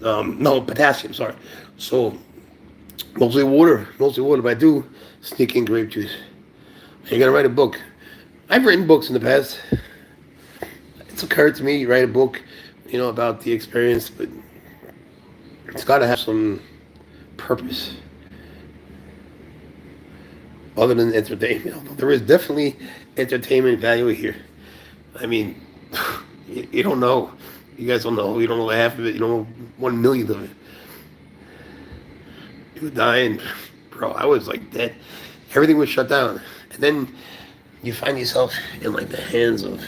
No, potassium, sorry. So, mostly water, but I do sneak in grape juice. You're gonna write a book. I've written books in the past. It's occurred to me, you write a book, about the experience, but it's gotta have some purpose other than entertainment. There is definitely entertainment value here. I mean, you don't know. You guys don't know. You don't know half of it. You don't know 1 millionth of it. You were dying, bro. I was like dead. Everything was shut down, and then you find yourself in like the hands of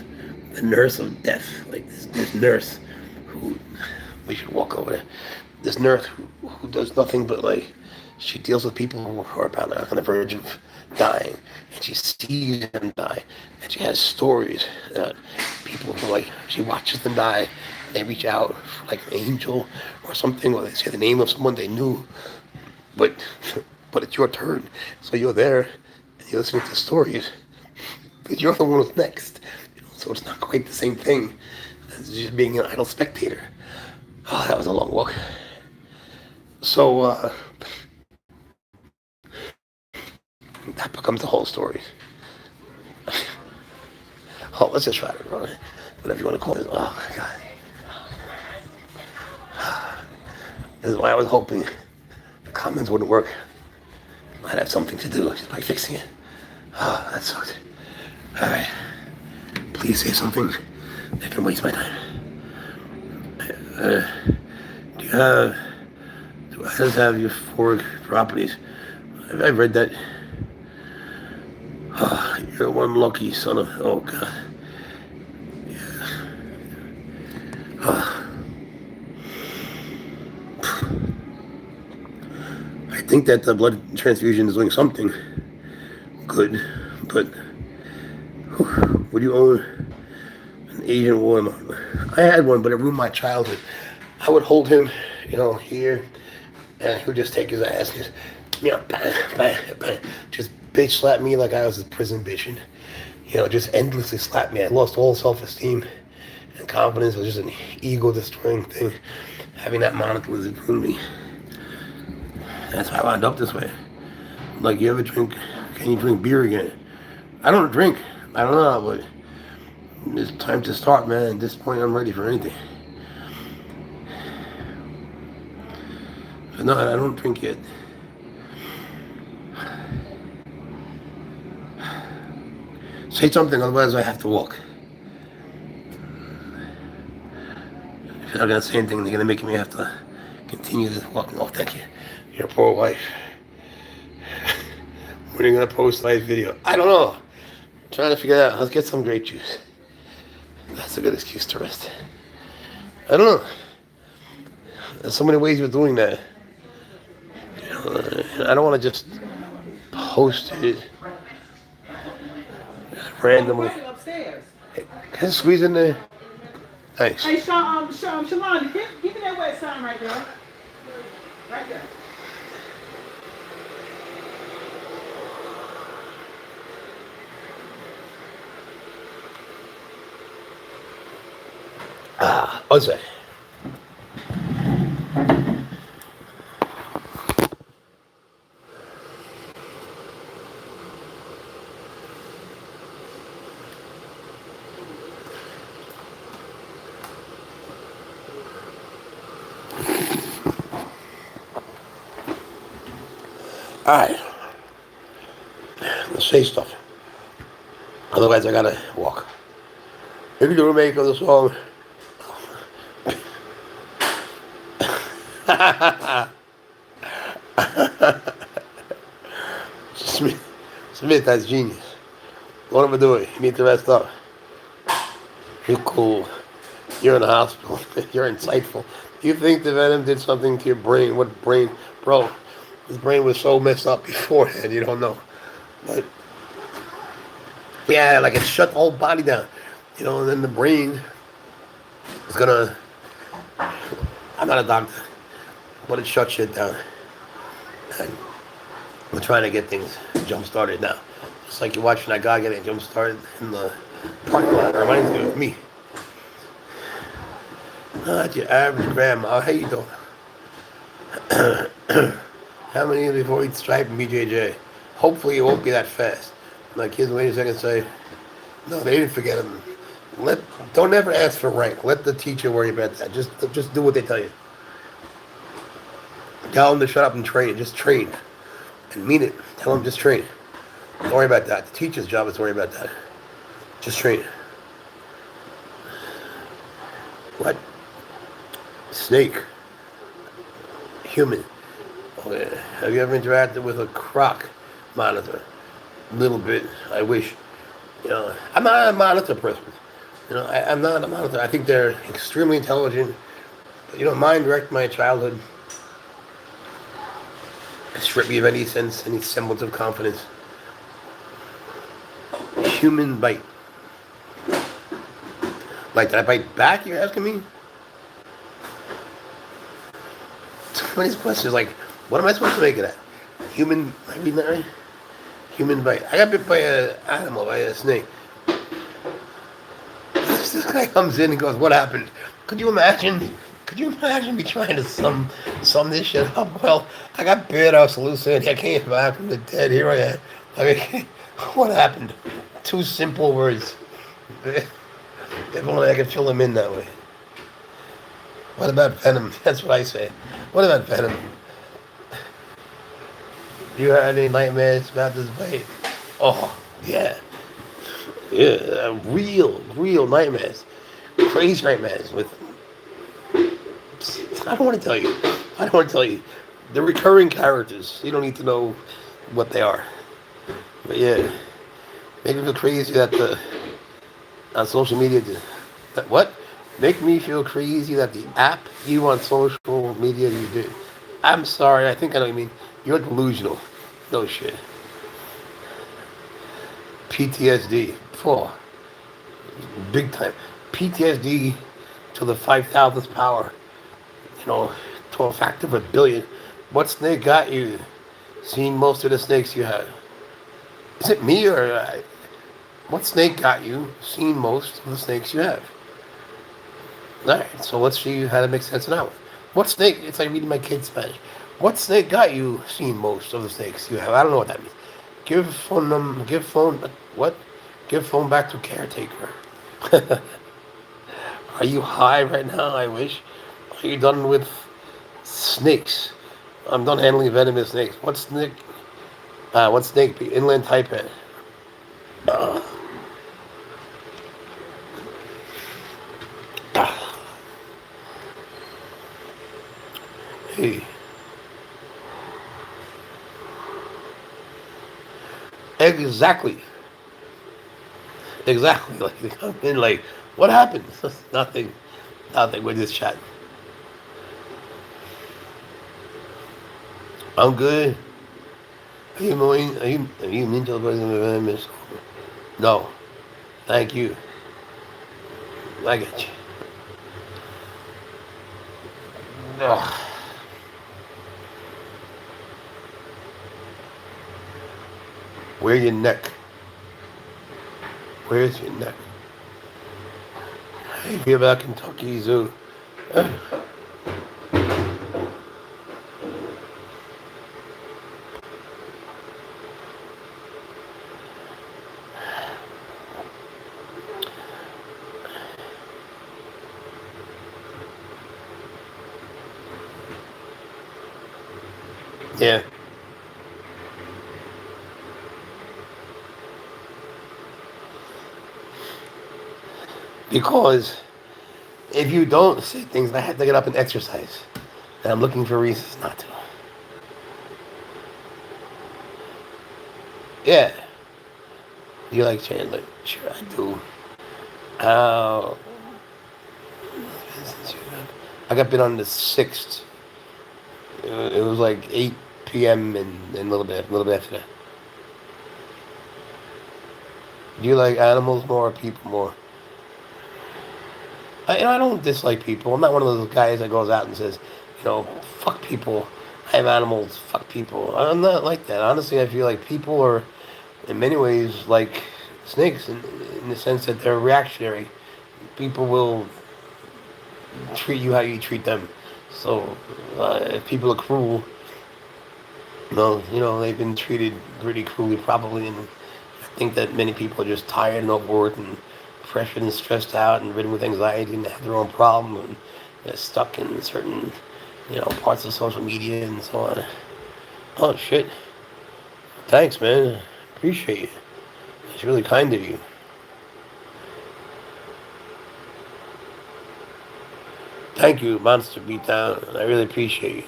the nurse of death. Like this nurse who we should walk over there. This nurse who does nothing but like she deals with people who are about on the verge of dying, and she sees them die, and she has stories that people who like she watches them die. They reach out for like an angel or something, or they say the name of someone they knew, but it's your turn, so you're there and you're listening to stories because you're the one who's next. So it's not quite the same thing as just being an idle spectator. Oh, that was a long walk. So that becomes the whole story. Oh, let's just try it, bro. Whatever you want to call it. Oh, my God. This is why I was hoping the comments wouldn't work. I'd have something to do just by fixing it. Oh, that sucked. All right. Please say something that can waste my time. Do I just have euphoric properties? I've read that. Oh, you're one lucky son of, oh God. Yeah. I think that the blood transfusion is doing something good, but would you own an Asian woman? I had one, but it ruined my childhood. I would hold him, here, and he would just take his ass and just, bang, bang, bang, just bitch slap me like I was a prison bitch, and, just endlessly slap me. I lost all self-esteem and confidence. It was just an ego-destroying thing. Having that monitor was ruined me. That's why I wound up this way. Like, can you drink beer again? I don't drink. I don't know, but it's time to start, man. At this point, I'm ready for anything. But no, I don't drink yet. Say something, otherwise I have to walk. If you're not going to say anything, they're going to make me have to continue this walking. Oh, thank you. Your poor wife. When are you going to post a live video? I don't know. I'm trying to figure it out. Let's get some grape juice. That's a good excuse to rest. I don't know. There's so many ways of doing that. I don't want to just post it randomly. Upstairs. Can I squeeze in there? Thanks. Hey, Shalon, give me that wet sign right there. Right there. What's that? All right. Let's say stuff. Otherwise, I gotta walk. Maybe the remake of the song. Smith, that's genius. What am I doing? You need to rest up. You're cool. You're in the hospital. You're insightful. You think the venom did something to your brain? What brain? Bro, his brain was so messed up beforehand, you don't know. But, yeah, like it shut the whole body down. And then the brain is gonna... I'm not a doctor, but it shut shit down. And we're trying to get things jump-started now. It's like you're watching that guy getting jump started in the parking lot. It reminds me of me. Not your average grandma. How you doing? How many before each stripe and BJJ? Hopefully it won't be that fast. My kids wait a second and say, no, they didn't forget them. Don't ever ask for rank. Let the teacher worry about that. Just do what they tell you. Tell them to shut up and train. Just train. And mean it. Tell them just train. Don't worry about that. The teacher's job is to worry about that. Just train. What? Snake. Human. Oh, yeah. Have you ever interacted with a croc monitor? A little bit. I wish. You know, I'm not a monitor person. You know, I'm not a monitor. I think they're extremely intelligent. But, you know, mine wrecked my childhood. It stripped me of any sense, any semblance of confidence. Human bite. Like, did I bite back, you're asking me? Too many questions. Like, what am I supposed to make of that? Human, I read that right? Human bite. I got bit by an animal, by a snake. This guy comes in and goes, what happened? Could you imagine? Could you imagine me trying to sum this shit up? Well, I got bit, I was hallucinating, I came back from the dead, here I am. I mean, what happened? 2 simple words. If only I could fill them in that way. What about venom? That's what I say. What about venom? You had any nightmares about this bite? Oh, yeah. Yeah, real nightmares. Crazy nightmares with... I don't want to tell you. I don't want to tell you. The recurring characters, you don't need to know what they are. But yeah, make me feel crazy that on social media... What? Make me feel crazy that the app you on social media you do. I'm sorry, I think I know what you mean. You're delusional. No shit. PTSD. Oh, big time. PTSD to the 5,000th power. You know, to a factor of 1 billion. What snake got you? Seen most of the snakes you had. Is it me or... what snake got you? Seen most of the snakes you have. Alright, so let's see how to make sense of that one. What snake? It's like reading my kid's Spanish. What snake got you seen most of the snakes you have? I don't know what that means. Give phone back to caretaker. Are you high right now? I wish. Are you done with snakes? I'm done handling venomous snakes. What snake? What snake? Inland taipan. Hey. Exactly. Like they come in like, what happened? Nothing. We're just chatting. I'm good. Are you moving? Are you mean to the president? No. Thank you. I get you. Ugh. Where's your neck? Where's your neck? Hey, hear about Kentucky Zoo. Yeah. Because if you don't say things, I have to get up and exercise. And I'm looking for reasons not to. Yeah. You like Chandler? Sure, I do. I got bit on the 6th. It was like 8 p.m. and a little bit after that. Do you like animals more or people more? I don't dislike people. I'm not one of those guys that goes out and says, fuck people. I have animals. Fuck people. I'm not like that. Honestly, I feel like people are in many ways like snakes in the sense that they're reactionary. People will treat you how you treat them. So if people are cruel, they've been treated pretty cruelly probably, and I think that many people are just tired and overworked and pressured and stressed out and ridden with anxiety and have their own problem and they're stuck in certain, parts of social media and so on. Oh shit! Thanks, man. Appreciate you. It's really kind of you. Thank you, Monster Beatdown. I really appreciate you.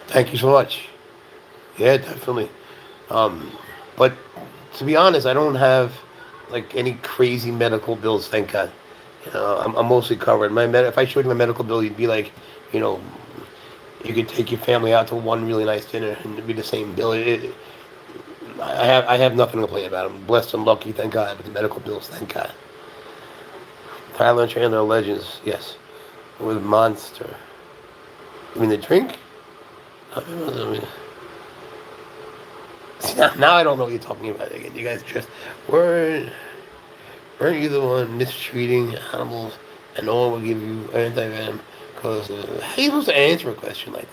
Thank you so much. Yeah, definitely. Um, but to be honest, I don't have like any crazy medical bills. Thank God. I'm mostly covered. If I showed you my medical bill, you'd be like, you know, you could take your family out to one really nice dinner and it'd be the same bill. I have nothing to complain about. I'm blessed and lucky, thank God. With the medical bills, thank God. Tyler and Chandler are legends, yes. With Monster. You mean the drink? I mean, see, now I don't know what you're talking about again. You guys just weren't you the one mistreating animals and no one will give you anti-venom? Because how are you supposed to answer a question like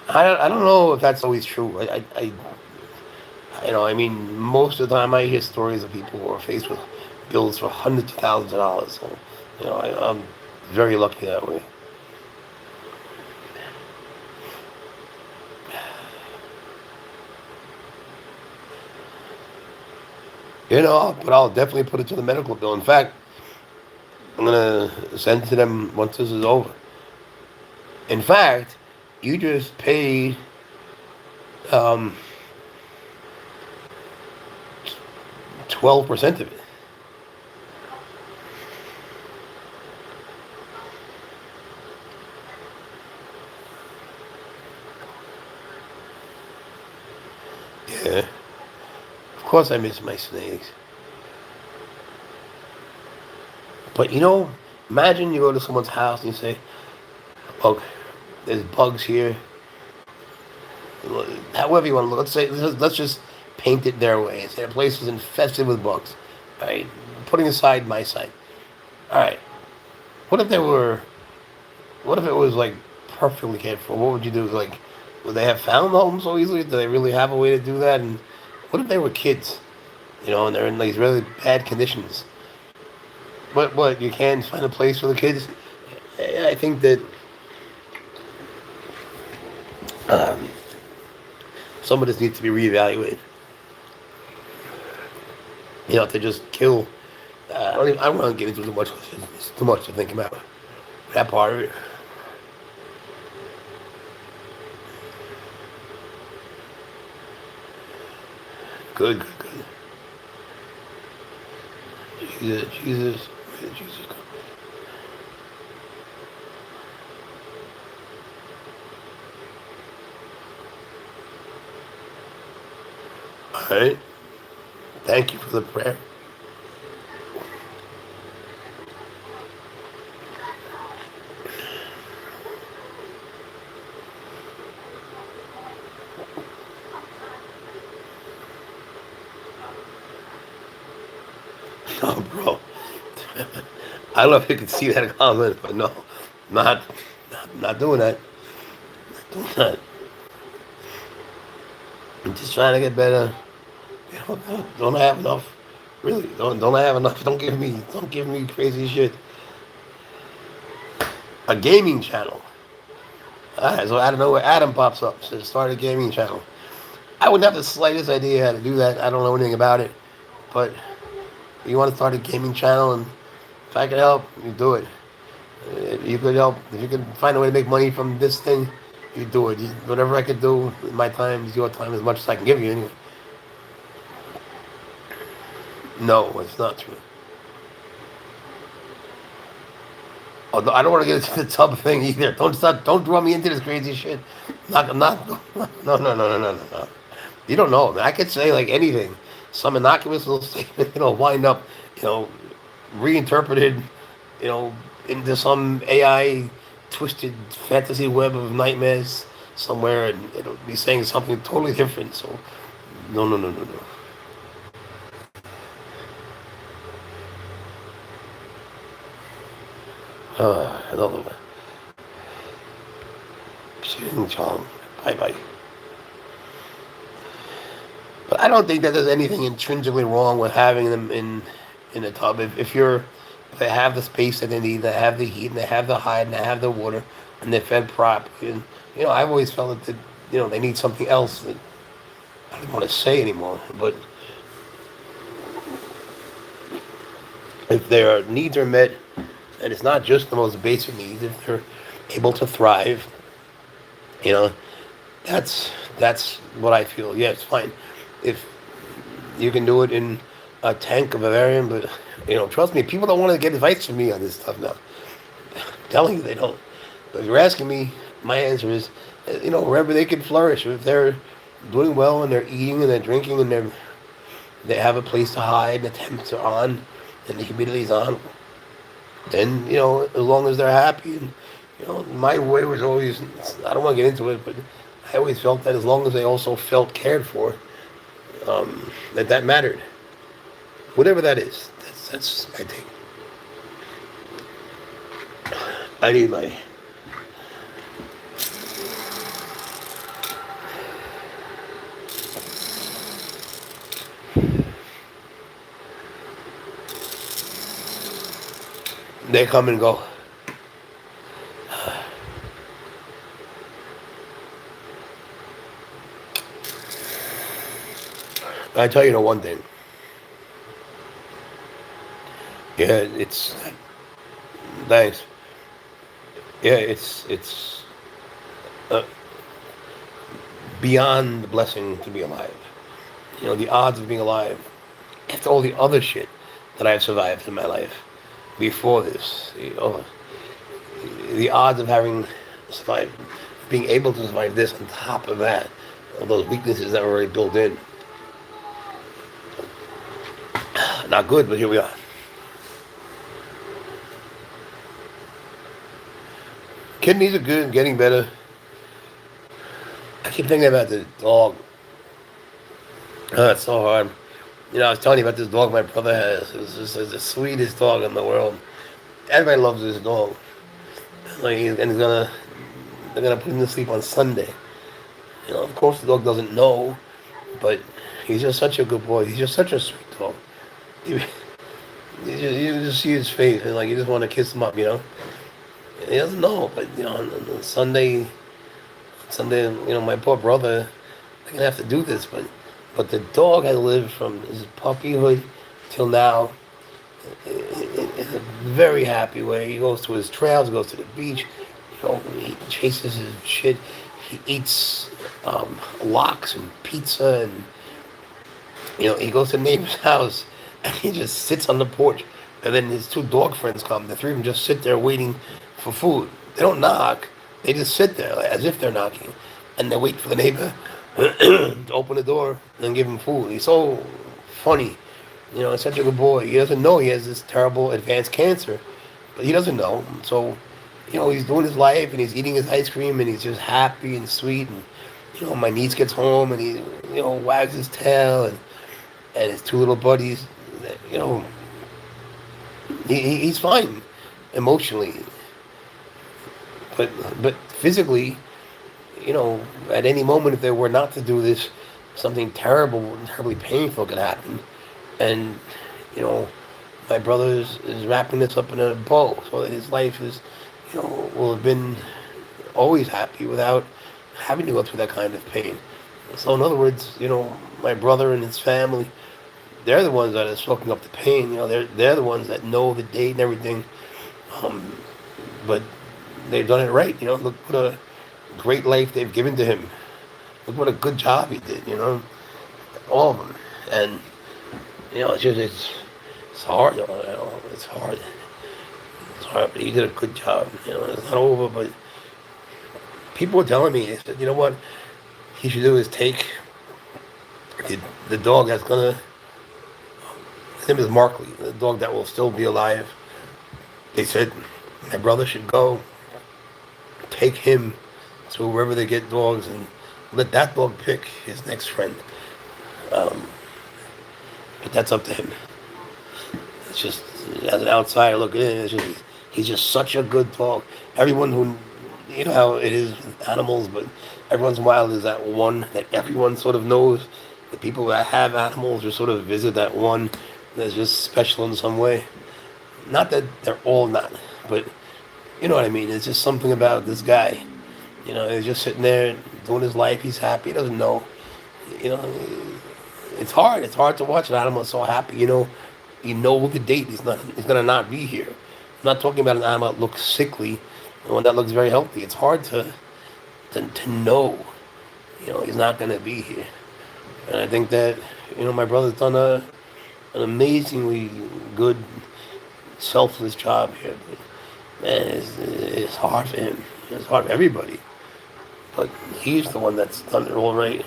that? I don't know if that's always true. I mean, most of the time I hear stories of people who are faced with bills for hundreds of thousands of dollars. So, I'm very lucky that way. But I'll definitely put it to the medical bill. In fact, I'm gonna send it to them once this is over. In fact, you just paid um, 12% of it. Yeah. Of course I miss my snakes. But imagine you go to someone's house and you say, "Look, there's bugs here." However you want to look. Let's just paint it their way. Say the place is infested with bugs. All right, putting aside my side. All right, what if they were? What if it was like perfectly cared for? What would you do? Like, would they have found the home so easily? Do they really have a way to do that? And what if they were kids? And they're in these really bad conditions. What? You can't find a place for the kids? I think that um, some of this needs to be reevaluated. To just kill. I don't want to get into too much. It's too much to think about. That part of it. Good. Jesus. All right. Thank you for the prayer. Oh, bro. I don't know if you can see that comment, but no, not, not doing that. Not doing that. I'm just trying to get better. Don't have enough. Really, don't have enough. Don't give me crazy shit. A gaming channel. Alright, so out of nowhere, Adam pops up. Says start a gaming channel. I wouldn't have the slightest idea how to do that. I don't know anything about it. But you want to start a gaming channel, and if I can help, you do it. If you could help, if you could find a way to make money from this thing, you do it. Whatever I could do, my time is your time, as much as I can give you anyway. No, it's not true. Oh, no, I don't want to get into the tub thing either. Don't draw me into this crazy shit. I'm not, no. You don't know, man. I could say like anything. Some innocuous little statement, wind up, you know, reinterpreted, you know, into some AI twisted fantasy web of nightmares somewhere, and it'll be saying something totally different. So, no. Another one. Ching chong. Bye bye. But I don't think that there's anything intrinsically wrong with having them in a tub. If they have the space that they need, they have the heat, and they have the hide, and they have the water, and they're fed properly. And I've always felt that they need something else that I don't want to say anymore. But if their needs are met, and it's not just the most basic needs, if they're able to thrive, you know, that's what I feel. Yeah, it's fine if you can do it in a tank of Bavarian, but trust me, people don't want to get advice from me on this stuff now. I'm telling you, they don't. But if you're asking me, my answer is, wherever they can flourish, if they're doing well and they're eating and they're drinking and they have a place to hide, and the temps are on, and the humidity's on, then as long as they're happy, and my way was always, I don't want to get into it, but I always felt that as long as they also felt cared for, that mattered. Whatever that is, that's my thing. I need my. They come and go. I tell you one thing. Yeah, it's thanks. Yeah, it's beyond the blessing to be alive. The odds of being alive after all the other shit that I've survived in my life before this. The odds of having survived, being able to survive this on top of that, all those weaknesses that were already built in. Not good, but here we are. Kidneys are good, getting better. I keep thinking about the dog. It's so hard. I was telling you about this dog my brother has. It's just the sweetest dog in the world. Everybody loves this dog. They're gonna put him to sleep on Sunday. Of course the dog doesn't know, but he's just such a good boy. He's just such a sweet dog. You just see his face, and you just want to kiss him up. He doesn't know, but on Sunday, my poor brother, they're gonna have to do this, but the dog has lived from his puppyhood till now in a very happy way. He goes to his trails, goes to the beach, he chases his shit. He eats lox and pizza, and he goes to the neighbor's house and he just sits on the porch. And then his two dog friends come. The three of them just sit there waiting for food. They don't knock. They just sit there as if they're knocking, and they wait for the neighbor to open the door and give him food. He's so funny. He's such a good boy. He doesn't know he has this terrible advanced cancer, but he doesn't know. So, he's doing his life and he's eating his ice cream and he's just happy and sweet. And, my niece gets home and he, wags his tail, and his two little buddies, he's fine emotionally. But physically, at any moment, if they were not to do this, something terrible, terribly painful could happen. And, my brother is wrapping this up in a bow, so that his life is, will have been always happy without having to go through that kind of pain. So in other words, my brother and his family, they're the ones that are soaking up the pain. They're the ones that know the date and everything. But they've done it right. Look what a great life they've given to him. Look what a good job he did. All of them. And it's hard. It's hard. It's hard, but he did a good job. You know, it's not over, but people were telling me, they said, you know what he should do is take the, the dog that's gonna, his name is Markley, the dog that will still be alive. They said my brother should go take him to wherever they get dogs and let that dog pick his next friend. Um, but that's up to him. It's just, as an outsider looking in, it's just, he's just such a good dog. Everyone who, you know how it is with animals, but every once in a while there's that one that everyone sort of knows. The people that have animals just sort of visit that one that's just special in some way. Not that they're all not, but you know what I mean. It's just something about this guy. You know, he's just sitting there doing his life. He's happy. He doesn't know. You know, it's hard. It's hard to watch an animal so happy. You know the date. He's not. He's gonna not be here. I'm not talking about an animal that looks sickly, and one that looks very healthy. It's hard to know. You know, he's not gonna be here. And I think that my brother's done an amazingly good, selfless job here. But man, it's hard for him. It's hard for everybody. But he's the one that's done it all right.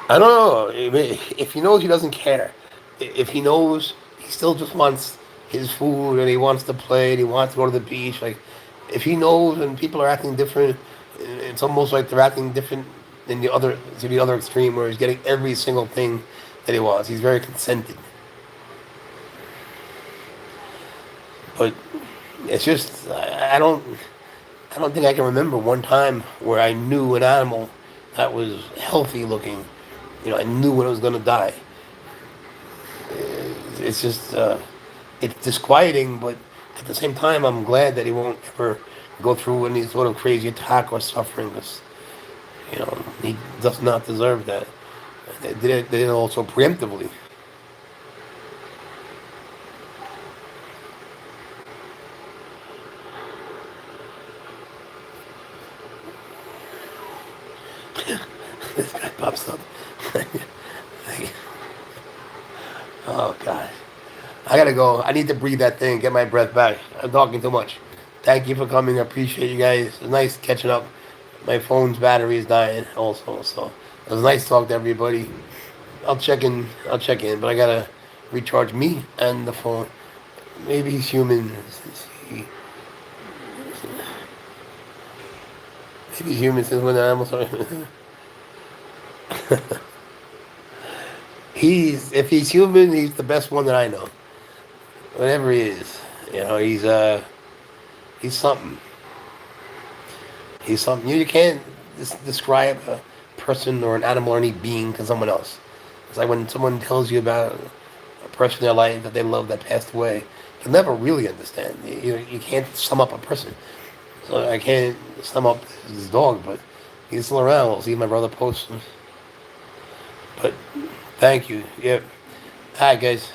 I don't know. If he knows, he doesn't care. If he knows, he still just wants his food and he wants to play and he wants to go to the beach. Like, if he knows and people are acting different, it's almost like they're acting different than the other extreme where he's getting every single thing that he wants. He's very consented. But it's just I don't think I can remember one time where I knew an animal that was healthy looking. I knew when it was going to die. It's just, it's disquieting, but at the same time, I'm glad that he won't ever go through any sort of crazy attack or suffering. Because, he does not deserve that. They did it also preemptively. This guy pops up. Oh, God. I gotta go. I need to breathe that thing, get my breath back. I'm talking too much. Thank you for coming. I appreciate you guys. It's nice catching up. My phone's battery is dying also, so it was nice to talk to everybody. I'll check in, but I gotta recharge me and the phone. Maybe he's human. Maybe he's human since when the animals are. If he's human, he's the best one that I know. Whatever he is, he's something. He's something. You can't describe a person or an animal or any being to someone else. It's like when someone tells you about a person in their life that they love that passed away, you'll never really understand. You can't sum up a person. So I can't sum up his dog, but he's still around. We'll see my brother posts him. But thank you. Yep. Hi, guys.